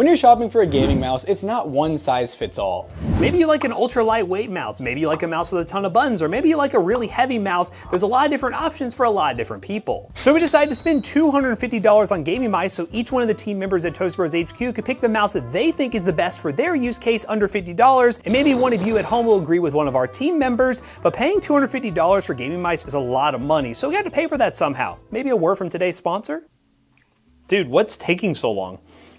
When you're shopping for a gaming mouse, it's not one size fits all. Maybe you like an ultra lightweight mouse, maybe you like a mouse with a ton of buttons, or maybe you like a really heavy mouse. There's a lot of different options for a lot of different people. So we decided to spend $250 on gaming mice so each one of the team members at Toastybros HQ could pick the mouse that they think is the best for their use case under $50. And maybe one of you at home will agree with one of our team members, but paying $250 for gaming mice is a lot of money, so we had to pay for that somehow. Maybe a word from today's sponsor? Dude, what's taking so long?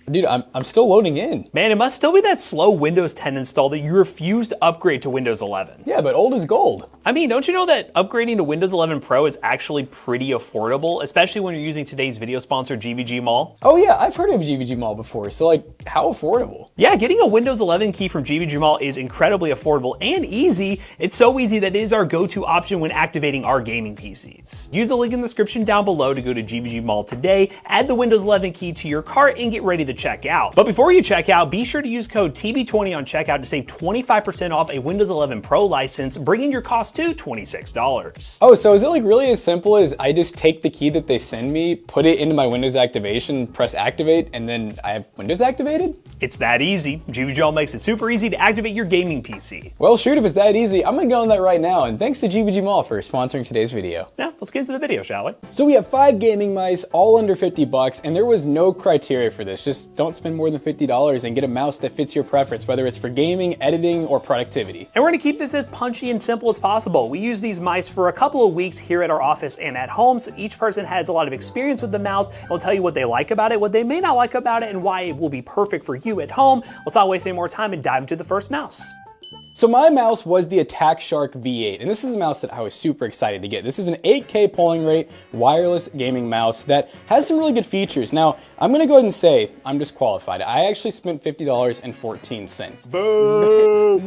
Dude, I'm still loading in. Man, it must still be that slow Windows 10 install that you refuse to upgrade to Windows 11. Yeah, but old is gold. I mean, don't you know that upgrading to Windows 11 Pro is actually pretty affordable, especially when you're using today's video sponsor, GVGMall? Oh yeah, I've heard of GVGMall before, so like, how affordable? Yeah, getting a Windows 11 key from GVGMall is incredibly affordable and easy. It's so easy that it is our go-to option when activating our gaming PCs. Use the link in the description down below to go to GVGMall today, add the Windows 11 key to your cart, and get ready to check out. But before you check out, be sure to use code TB20 on checkout to save 25% off a Windows 11 Pro license, bringing your cost to $26. Oh, so is it like really as simple as I just take the key that they send me, put it into my Windows activation, press activate, and then I have Windows activated? It's that easy. GVGMall makes it super easy to activate your gaming PC. Well, shoot, if it's that easy, I'm gonna go on that right now, and thanks to GVGMall for sponsoring today's video. Yeah, let's get into the video, shall we? So we have 5 gaming mice, all under 50 bucks, and there was no criteria for this. Just don't spend more than $50 and get a mouse that fits your preference, whether it's for gaming, editing, or productivity. And we're gonna keep this as punchy and simple as possible. We use these mice for a couple of weeks here at our office and at home, so each person has a lot of experience with the mouse. We'll tell you what they like about it, what they may not like about it, and why it will be perfect for you at home. Let's not waste any more time and dive into the first mouse. So my mouse was the Attack Shark V8, and this is a mouse that I was super excited to get. This is an 8K polling rate wireless gaming mouse that has some really good features. Now, I'm gonna go ahead and say I'm disqualified. I actually spent $50.14. Boo!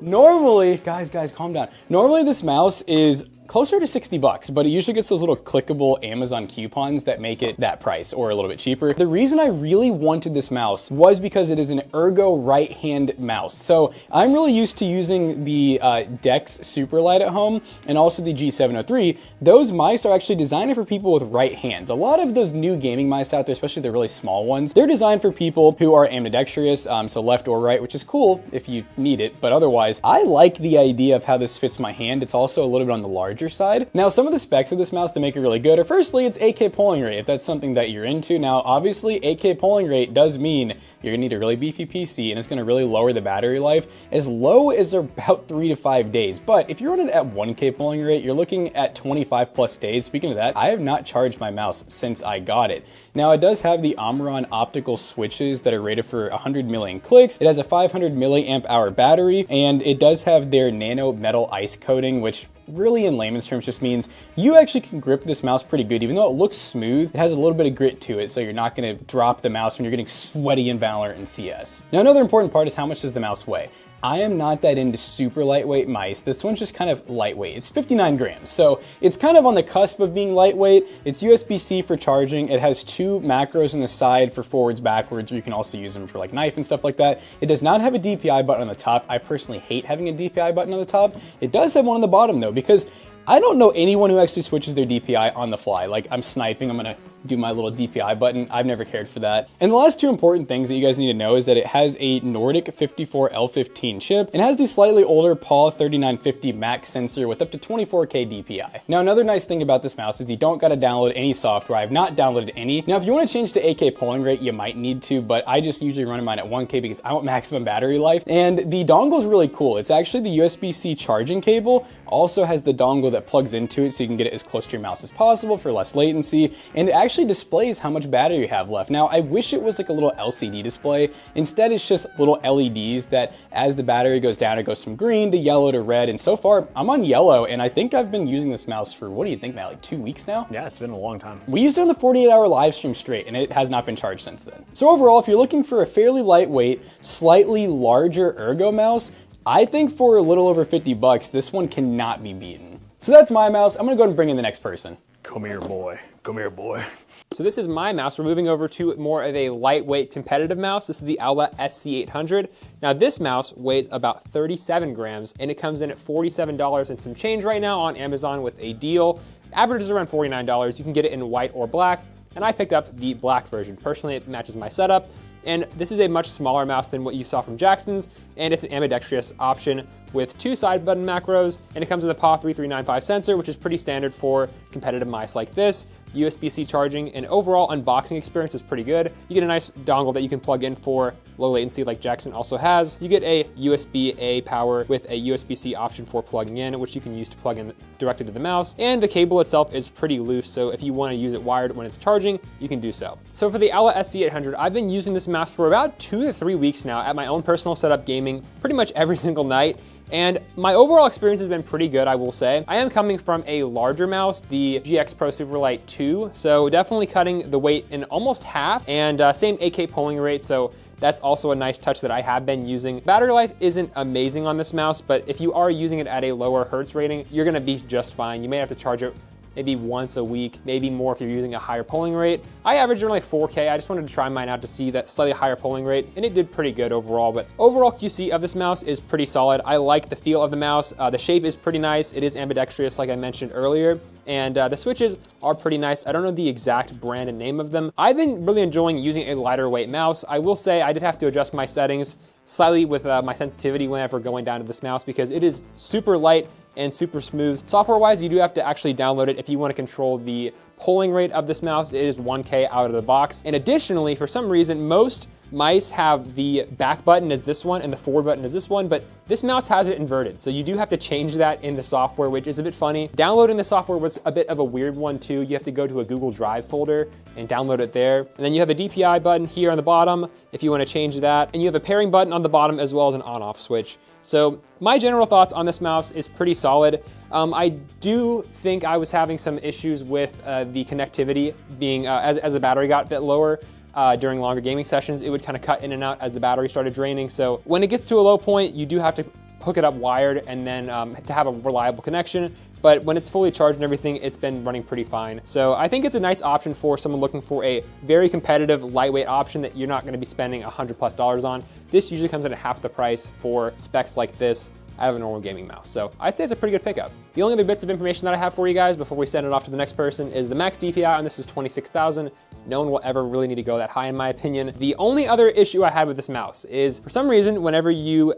Normally, guys, calm down. Normally this mouse is closer to 60 bucks, but it usually gets those little clickable Amazon coupons that make it that price or a little bit cheaper. The reason I really wanted this mouse was because it is an ergo right-hand mouse. So I'm really used to using the Dex Superlight at home and also the G703. Those mice are actually designed for people with right hands. A lot of those new gaming mice out there, especially the really small ones, they're designed for people who are ambidextrous, so left or right, which is cool if you need it, but otherwise, I like the idea of how this fits my hand. It's also a little bit on the larger side. Now, some of the specs of this mouse that make it really good are, firstly, it's 8K polling rate, if that's something that you're into. Now, obviously, 8K polling rate does mean you're gonna need a really beefy PC, and it's gonna really lower the battery life as low as about 3 to 5 days. But if you're running at 1K polling rate, you're looking at 25 plus days. Speaking of that, I have not charged my mouse since I got it. Now, it does have the Omron optical switches that are rated for 100 million clicks. It has a 500 milliamp hour battery, and it does have their nano metal ice coating, which really in layman's terms just means you actually can grip this mouse pretty good. Even though it looks smooth, it has a little bit of grit to it, so you're not gonna drop the mouse when you're getting sweaty in Valorant and CS. Now, another important part is how much does the mouse weigh? I am not that into super lightweight mice. This one's just kind of lightweight. It's 59 grams, so it's kind of on the cusp of being lightweight. It's USB-C for charging. It has 2 macros on the side for forwards, backwards, or you can also use them for like knife and stuff like that. It does not have a DPI button on the top. I personally hate having a DPI button on the top. It does have one on the bottom though, because I don't know anyone who actually switches their DPI on the fly. Like, I'm sniping, I'm gonna do my little DPI button. I've never cared for that. And the last 2 important things that you guys need to know is that it has a Nordic 54L15 chip and has the slightly older PAW 3950 Max sensor with up to 24K DPI. Now, another nice thing about this mouse is you don't gotta download any software. I've not downloaded any. Now, if you wanna change to 8K polling rate, you might need to, but I just usually run mine at 1K because I want maximum battery life. And the dongle is really cool. It's actually the USB-C charging cable, also has the dongle that plugs into it so you can get it as close to your mouse as possible for less latency, and it actually displays how much battery you have left. Now, I wish it was like a little LCD display. Instead, it's just little LEDs that as the battery goes down, it goes from green to yellow to red, and so far, I'm on yellow, and I think I've been using this mouse for, what do you think, Matt, like 2 weeks now? Yeah, it's been a long time. We used it on the 48-hour live stream straight, and it has not been charged since then. So overall, if you're looking for a fairly lightweight, slightly larger ergo mouse, I think for a little over 50 bucks, this one cannot be beaten. So that's my mouse. I'm gonna go ahead and bring in the next person. Come here, boy. Come here, boy. So this is my mouse. We're moving over to more of a lightweight competitive mouse. This is the Aula SC800. Now this mouse weighs about 37 grams and it comes in at $47 and some change right now on Amazon with a deal. Average is around $49. You can get it in white or black, and I picked up the black version. Personally, it matches my setup. And this is a much smaller mouse than what you saw from Jackson's, and it's an ambidextrous option with 2 side button macros, and it comes with a PAW 3395 sensor, which is pretty standard for competitive mice like this. USB-C charging, and overall unboxing experience is pretty good. You get a nice dongle that you can plug in for low latency like Jackson also has. You get a USB-A power with a USB-C option for plugging in, which you can use to plug in directly to the mouse. And the cable itself is pretty loose, so if you want to use it wired when it's charging, you can do so. So for the Aula SC800, I've been using this mouse for about 2 to 3 weeks now at my own personal setup gaming pretty much every single night. And my overall experience has been pretty good, I will say. I am coming from a larger mouse, the GX Pro Superlight 2, so definitely cutting the weight in almost half, and same 8K polling rate, so that's also a nice touch that I have been using. Battery life isn't amazing on this mouse, but if you are using it at a lower hertz rating, you're gonna be just fine. You may have to charge it maybe once a week, maybe more if you're using a higher polling rate. I averaged around like 4K. I just wanted to try mine out to see that slightly higher polling rate, and it did pretty good overall. But overall QC of this mouse is pretty solid. I like the feel of the mouse. The shape is pretty nice. It is ambidextrous, like I mentioned earlier. And the switches are pretty nice. I don't know the exact brand and name of them. I've been really enjoying using a lighter weight mouse. I will say I did have to adjust my settings slightly with my sensitivity whenever going down to this mouse because it is super light and super smooth. Software-wise, you do have to actually download it if you want to control the polling rate of this mouse. It is 1K out of the box. And additionally, for some reason, most mice have the back button as this one and the forward button as this one, but this mouse has it inverted. So you do have to change that in the software, which is a bit funny. Downloading the software was a bit of a weird one too. You have to go to a Google Drive folder and download it there. And then you have a DPI button here on the bottom if you want to change that. And you have a pairing button on the bottom as well as an on-off switch. So my general thoughts on this mouse is pretty solid. I do think I was having some issues with the connectivity being, as the battery got a bit lower, during longer gaming sessions, it would kind of cut in and out as the battery started draining. So when it gets to a low point, you do have to hook it up wired and then to have a reliable connection. But when it's fully charged and everything, it's been running pretty fine. So I think it's a nice option for someone looking for a very competitive, lightweight option that you're not gonna be spending $100+ on. This usually comes in at half the price for specs like this out of a normal gaming mouse. So I'd say it's a pretty good pickup. The only other bits of information that I have for you guys before we send it off to the next person is the max DPI on this is 26,000. No one will ever really need to go that high in my opinion. The only other issue I had with this mouse is for some reason, whenever you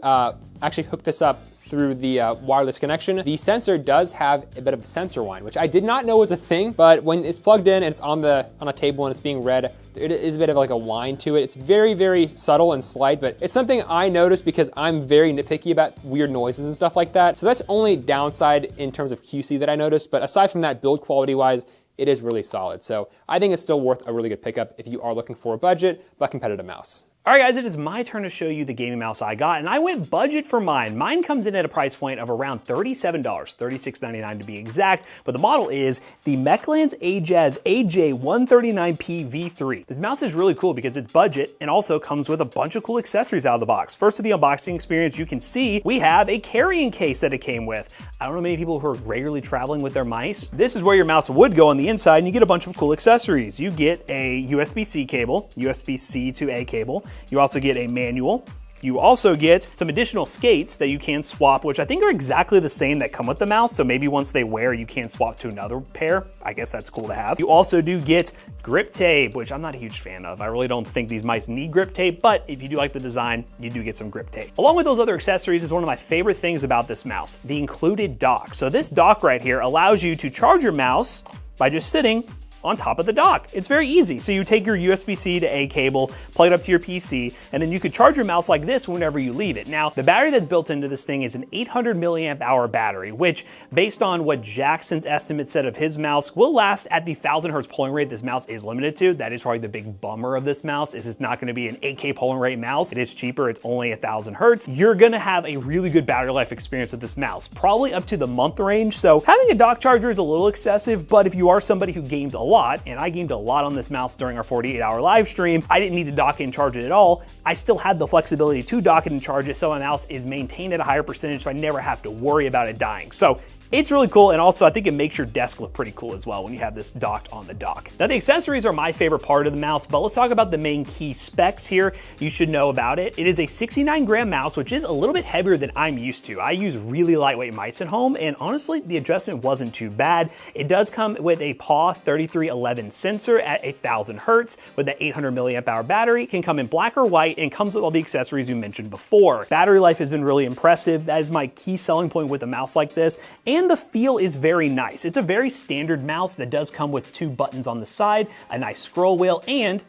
actually hook this up through the wireless connection, the sensor does have a bit of sensor whine, which I did not know was a thing, but when it's plugged in and it's on a table and it's being read, it is a bit of like a whine to it. It's very, very subtle and slight, but it's something I noticed because I'm very nitpicky about weird noises and stuff like that. So that's only downside in terms of QC that I noticed, but aside from that, build quality wise, it is really solid. So I think it's still worth a really good pickup if you are looking for a budget but competitive mouse. All right, guys, it is my turn to show you the gaming mouse I got, and I went budget for mine. Mine comes in at a price point of around $37, $36.99 to be exact, but the model is the Mechlands Ajazz AJ139P V3. This mouse is really cool because it's budget and also comes with a bunch of cool accessories out of the box. First, to the unboxing experience, you can see we have a carrying case that it came with. I don't know many people who are regularly traveling with their mice. This is where your mouse would go on the inside, and you get a bunch of cool accessories. You get a USB-C cable, USB-C to A cable. You also get a manual. You also get some additional skates that you can swap, which I think are exactly the same that come with the mouse. So maybe once they wear, you can swap to another pair. I guess that's cool to have. You also do get grip tape, which I'm not a huge fan of. I really don't think these mice need grip tape, but if you do like the design, you do get some grip tape. Along with those other accessories is one of my favorite things about this mouse, the included dock. So this dock right here allows you to charge your mouse by just sitting on top of the dock. It's very easy. So you take your USB-C to A cable, plug it up to your PC, and then you could charge your mouse like this whenever you leave it. Now, the battery that's built into this thing is an 800 milliamp hour battery, which based on what Jackson's estimate said of his mouse, will last at the 1000 hertz polling rate this mouse is limited to. That is probably the big bummer of this mouse, is it's not gonna be an 8K polling rate mouse. It is cheaper, it's only 1000 hertz. You're gonna have a really good battery life experience with this mouse, probably up to the month range. So having a dock charger is a little excessive, but if you are somebody who games a lot, and I gamed a lot on this mouse during our 48-hour live stream. I didn't need to dock it and charge it at all. I still had the flexibility to dock it and charge it, so my mouse is maintained at a higher percentage, so I never have to worry about it dying. So It's really cool, and also I think it makes your desk look pretty cool as well when you have this docked on the dock. Now the accessories are my favorite part of the mouse, but let's talk about the main key specs here you should know about it. It is a 69-gram mouse, which is a little bit heavier than I'm used to. I use really lightweight mice at home, and honestly, the adjustment wasn't too bad. It does come with a PAW 3311 sensor at 1000 hertz with an 800 milliamp hour battery. It can come in black or white and comes with all the accessories we mentioned before. Battery life has been really impressive. That is my key selling point with a mouse like this. And the feel is very nice. It's a very standard mouse that does come with 2 buttons on the side, a nice scroll wheel, and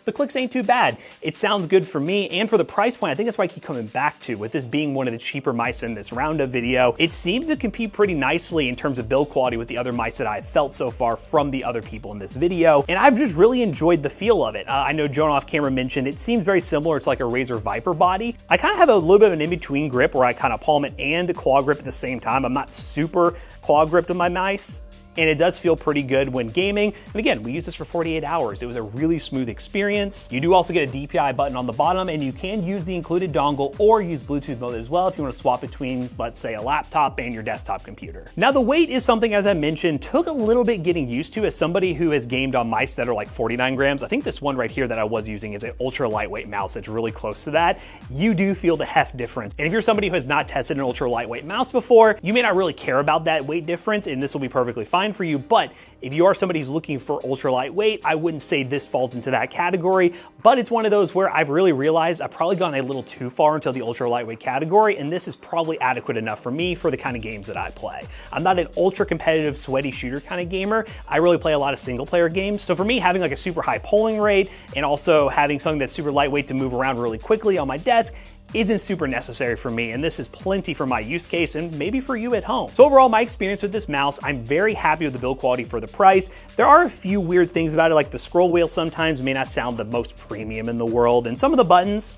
the clicks ain't too bad. It sounds good for me, and for the price point, I think that's why I keep coming back to, with this being one of the cheaper mice in this roundup video, it seems to compete pretty nicely in terms of build quality with the other mice that I've felt so far from the other people in this video, and I've just really enjoyed the feel of it. I know Jonah off camera mentioned it seems very similar to like a Razer Viper body. I kind of have a little bit of an in-between grip where I kind of palm it and claw grip at the same time. I'm not super claw gripped with my mice, and it does feel pretty good when gaming. And again, we used this for 48 hours. It was a really smooth experience. You do also get a DPI button on the bottom, and you can use the included dongle or use Bluetooth mode as well if you want to swap between, let's say, a laptop and your desktop computer. Now, the weight is something, as I mentioned, took a little bit getting used to as somebody who has gamed on mice that are like 49 grams. I think this one right here that I was using is an ultra lightweight mouse that's really close to that. You do feel the heft difference. And if you're somebody who has not tested an ultra lightweight mouse before, you may not really care about that weight difference, and this will be perfectly fine for you. But if you are somebody who's looking for ultra lightweight, I wouldn't say this falls into that category, but it's one of those where I've really realized I've probably gone a little too far into the ultra lightweight category, and this is probably adequate enough for me for the kind of games that I play. I'm not an ultra competitive, sweaty shooter kind of gamer. I really play a lot of single player games. So for me, having like a super high polling rate and also having something that's super lightweight to move around really quickly on my desk isn't super necessary for me, and this is plenty for my use case and maybe for you at home. So overall, my experience with this mouse, I'm very happy with the build quality for the price. There are a few weird things about it, like the scroll wheel sometimes may not sound the most premium in the world, and some of the buttons,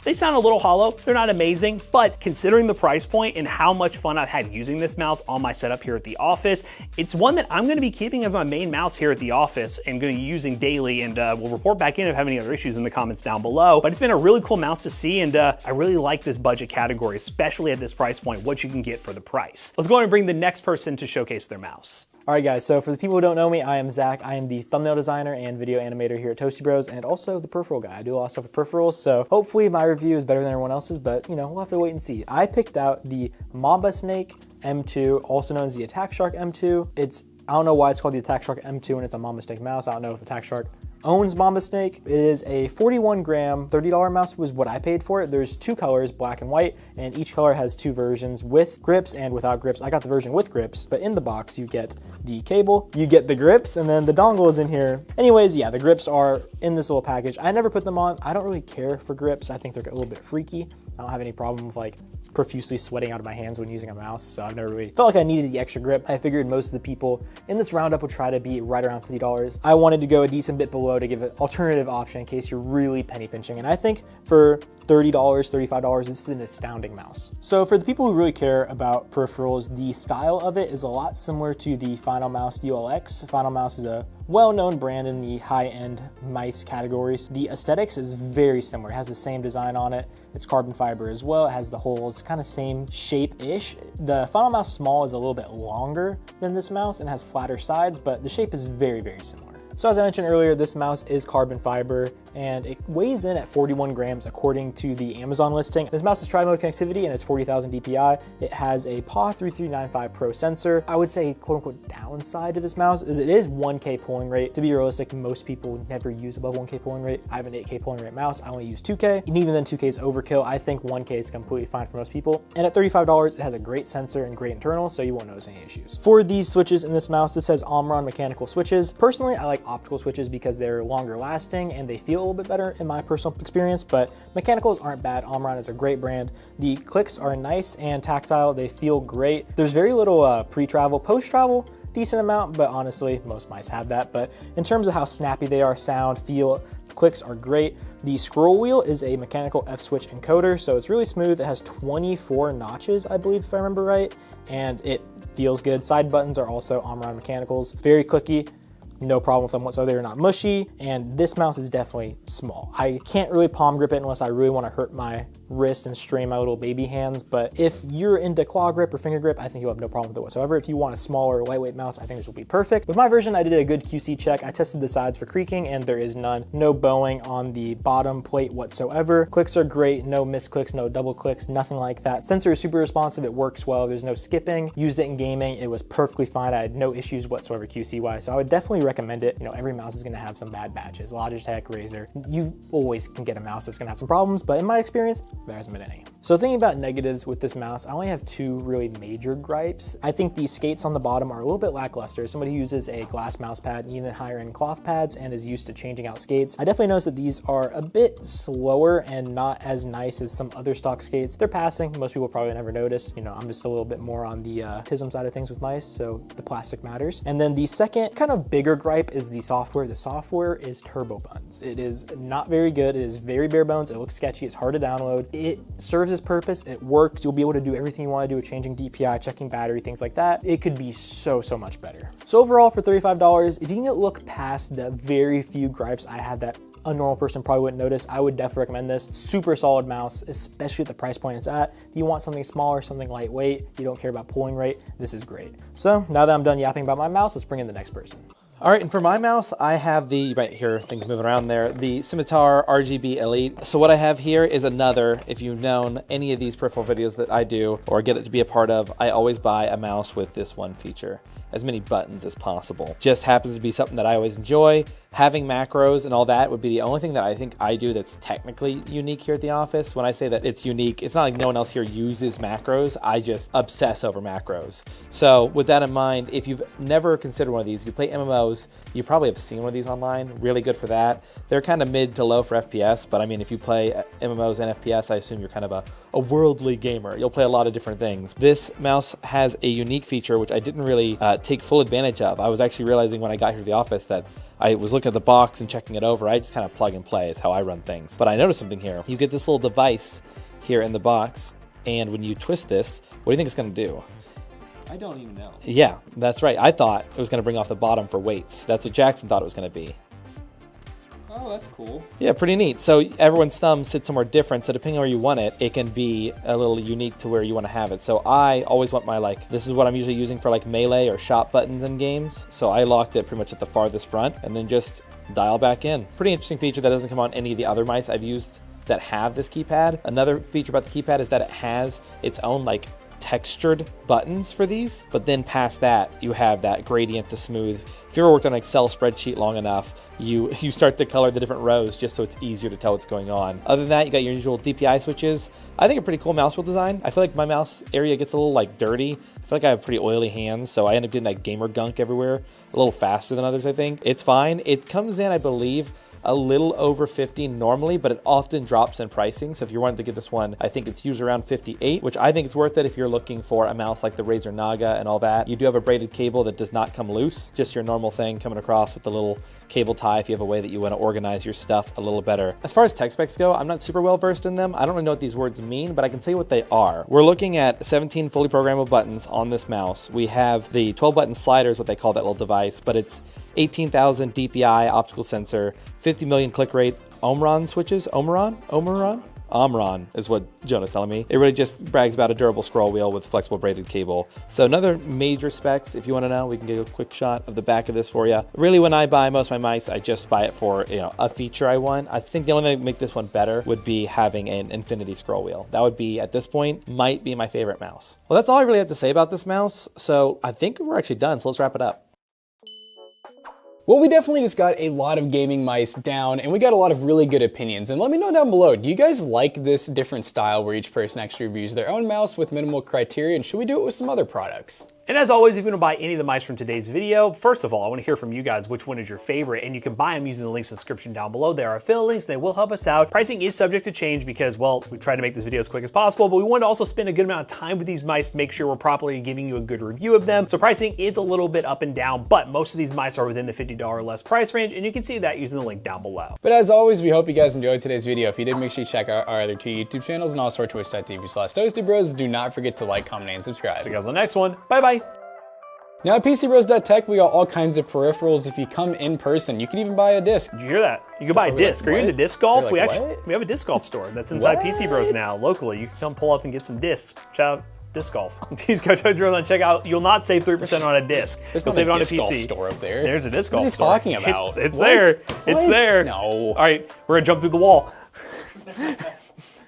they sound a little hollow. They're not amazing, but considering the price point and how much fun I've had using this mouse on my setup here at the office, it's one that I'm gonna be keeping as my main mouse here at the office and gonna be using daily, and we'll report back in if I have any other issues in the comments down below. But it's been a really cool mouse to see, and I really like this budget category, especially at this price point, what you can get for the price. Let's go ahead and bring the next person to showcase their mouse. All right, guys, so for the people who don't know me, I am Zach. I am the thumbnail designer and video animator here at Toastybros, and also the peripheral guy. I do a lot of stuff with peripherals, so hopefully my review is better than everyone else's, but, you know, we'll have to wait and see. I picked out the Mambasnake M2, also known as the Attack Shark M2. I don't know why it's called the Attack Shark M2 and it's a Mambasnake mouse. I don't know if Attack Shark owns Mambasnake. It is a 41 gram, $30 mouse was what I paid for it. There's 2 colors, black and white, and each color has 2 versions with grips and without grips. I got the version with grips, but in the box you get the cable, you get the grips, and then the dongle is in here. Anyways, yeah, the grips are in this little package. I never put them on. I don't really care for grips. I think they're a little bit freaky. I don't have any problem with like profusely sweating out of my hands when using a mouse, so I've never really felt like I needed the extra grip. I figured most of the people in this roundup would try to be right around $50. I wanted to go a decent bit below to give an alternative option in case you're really penny pinching, and I think for $30, $35, this is an astounding mouse. So for the people who really care about peripherals, the style of it is a lot similar to the Final Mouse ULX. Final Mouse is a well-known brand in the high-end mice categories. The aesthetics is very similar. It has the same design on it. It's carbon fiber as well. It has the holes, kind of same shape-ish. The Final Mouse Small is a little bit longer than this mouse and has flatter sides, but the shape is very, very similar. So as I mentioned earlier, this mouse is carbon fiber and it weighs in at 41 grams according to the Amazon listing. This mouse is tri-mode connectivity and it's 40,000 DPI. It has a PAW 3395 Pro sensor. I would say quote unquote downside to this mouse is it is 1K polling rate. To be realistic, most people never use above 1K polling rate. I have an 8K polling rate mouse. I only use 2K, and even then 2K is overkill. I think 1K is completely fine for most people. And at $35, it has a great sensor and great internal, so you won't notice any issues. For these switches in this mouse, this has Omron mechanical switches. Personally, I like optical switches because they're longer lasting and they feel a little bit better in my personal experience, but mechanicals aren't bad. Omron is a great brand. The clicks are nice and tactile. They feel great. There's very little pre-travel, post-travel, decent amount, but honestly, most mice have that. But in terms of how snappy they are, sound, feel, clicks are great. The scroll wheel is a mechanical F-switch encoder, so it's really smooth. It has 24 notches, I believe, if I remember right, and it feels good. Side buttons are also Omron mechanicals. Very clicky. No problem with them whatsoever. They're not mushy, and this mouse is definitely small. I can't really palm grip it unless I really want to hurt my wrist and strain my little baby hands. But if you're into claw grip or finger grip, I think you'll have no problem with it whatsoever. If you want a smaller, lightweight mouse, I think this will be perfect. With my version, I did a good QC check. I tested the sides for creaking and there is none. No bowing on the bottom plate whatsoever. Clicks are great, no misclicks, no double clicks, nothing like that. Sensor is super responsive, it works well, there's no skipping. Used it in gaming, it was perfectly fine. I had no issues whatsoever QC-wise, so I would definitely recommend it. You know, every mouse is gonna have some bad batches. Logitech, Razer, you always can get a mouse that's gonna have some problems, but in my experience, there hasn't been any. So thinking about negatives with this mouse, I only have two really major gripes. I think the skates on the bottom are a little bit lackluster. Somebody who uses a glass mouse pad, even higher end cloth pads, and is used to changing out skates, I definitely noticed that these are a bit slower and not as nice as some other stock skates. They're passing, most people probably never notice. You know, I'm just a little bit more on the TISM side of things with mice, so the plastic matters. And then the second kind of bigger gripe is the software. The software is turbo buttons. It is not very good. It is very bare bones. It looks sketchy. It's hard to download. It serves its purpose. It works. You'll be able to do everything you want to do with changing DPI, checking battery, things like that. It could be so much better. So overall, for $35, if you can look past the very few gripes I had that a normal person probably wouldn't notice, I would definitely recommend this. Super solid mouse, especially at the price point it's at. If you want something smaller, something lightweight, you don't care about pulling rate, this is great. So now that I'm done yapping about my mouse, let's bring in the next person. All right, and for my mouse, I have the, you might hear things moving around there, the Scimitar RGB Elite. So what I have here is another, if you've known any of these peripheral videos that I do or get it to be a part of, I always buy a mouse with this one feature. As many buttons as possible. Just happens to be something that I always enjoy. Having macros and all that would be the only thing that I think I do that's technically unique here at the office. When I say that it's unique, it's not like no one else here uses macros. I just obsess over macros. So with that in mind, if you've never considered one of these, if you play MMOs, you probably have seen one of these online. Really good for that. They're kind of mid to low for FPS, but I mean, if you play MMOs and FPS, I assume you're kind of a worldly gamer. You'll play a lot of different things. This mouse has a unique feature, which I didn't really take full advantage of. I was actually realizing when I got here to the office that I was looking at the box and checking it over. I just kind of plug and play is how I run things. But I noticed something here. You get this little device here in the box, and when you twist this, what do you think it's going to do? I don't even know. Yeah, that's right. I thought it was going to bring off the bottom for weights. That's what Jackson thought it was going to be. Oh, that's cool. Yeah, pretty neat. So everyone's thumb sits somewhere different. So depending on where you want it, it can be a little unique to where you want to have it. So I always want my, like, this is what I'm usually using for like melee or shot buttons in games. So I locked it pretty much at the farthest front and then just dial back in. Pretty interesting feature that doesn't come on any of the other mice I've used that have this keypad. Another feature about the keypad is that it has its own like textured buttons for these, but then past that you have that gradient to smooth. If you ever worked on an Excel spreadsheet long enough, you start to color the different rows just so it's easier to tell what's going on. Other than that, you got your usual DPI switches. I think a pretty cool mouse wheel design. I feel like my mouse area gets a little like dirty. I feel like I have pretty oily hands, so I end up getting that gamer gunk everywhere a little faster than others, I think. It's fine. It comes in, I believe, a little over 50 normally, but it often drops in pricing. So if you wanted to get this one, I think it's usually around 58, which I think it's worth it if you're looking for a mouse like the Razer Naga and all that. You do have a braided cable that does not come loose, just your normal thing coming across with the little cable tie if you have a way that you want to organize your stuff a little better. As far as tech specs go, I'm not super well versed in them. I don't really know what these words mean, but I can tell you what they are. We're looking at 17 fully programmable buttons on this mouse. We have the 12 button slider is what they call that little device, but it's 18,000 DPI optical sensor, 50 million click rate, Omron switches, Omron is what Jonah's telling me. It really just brags about a durable scroll wheel with flexible braided cable. So another major specs, if you want to know, we can get a quick shot of the back of this for you. Really, when I buy most of my mice, I just buy it for, you know, a feature I want. I think the only thing that would make this one better would be having an infinity scroll wheel. That would be, at this point, might be my favorite mouse. Well, that's all I really have to say about this mouse. So I think we're actually done. So let's wrap it up. Well, we definitely just got a lot of gaming mice down, and we got a lot of really good opinions. And let me know down below, do you guys like this different style where each person actually reviews their own mouse with minimal criteria, and should we do it with some other products? And as always, if you want to buy any of the mice from today's video, first of all, I want to hear from you guys which one is your favorite, and you can buy them using the links in the description down below. There are affiliate links, they will help us out. Pricing is subject to change because, well, we try to make this video as quick as possible, but we want to also spend a good amount of time with these mice to make sure we're properly giving you a good review of them. So pricing is a little bit up and down, but most of these mice are within the $50 or less price range, and you can see that using the link down below. But as always, we hope you guys enjoyed today's video. If you did, make sure you check out our other two YouTube channels and also our twitch.tv/Toastybros. Do not forget to like, comment, and subscribe. See you guys on the next one. Bye-bye. Now at PCBros.tech, we got all kinds of peripherals. If you come in person, you can even buy a disc. Did you hear that? You can buy a disc. Are you into disc golf? They're We like, actually what? we have a disc golf store that's inside PC Bros now locally. You can come pull up and get some discs. Shout out disc golf. Please go to Toastybros and check out. You'll not save 3% on a disc. There's You'll not save it a on a disc golf PC. store up there. There's a disc What golf is he store. talking about? It's What? there. It's What? there. No. All right, we're gonna jump through the wall.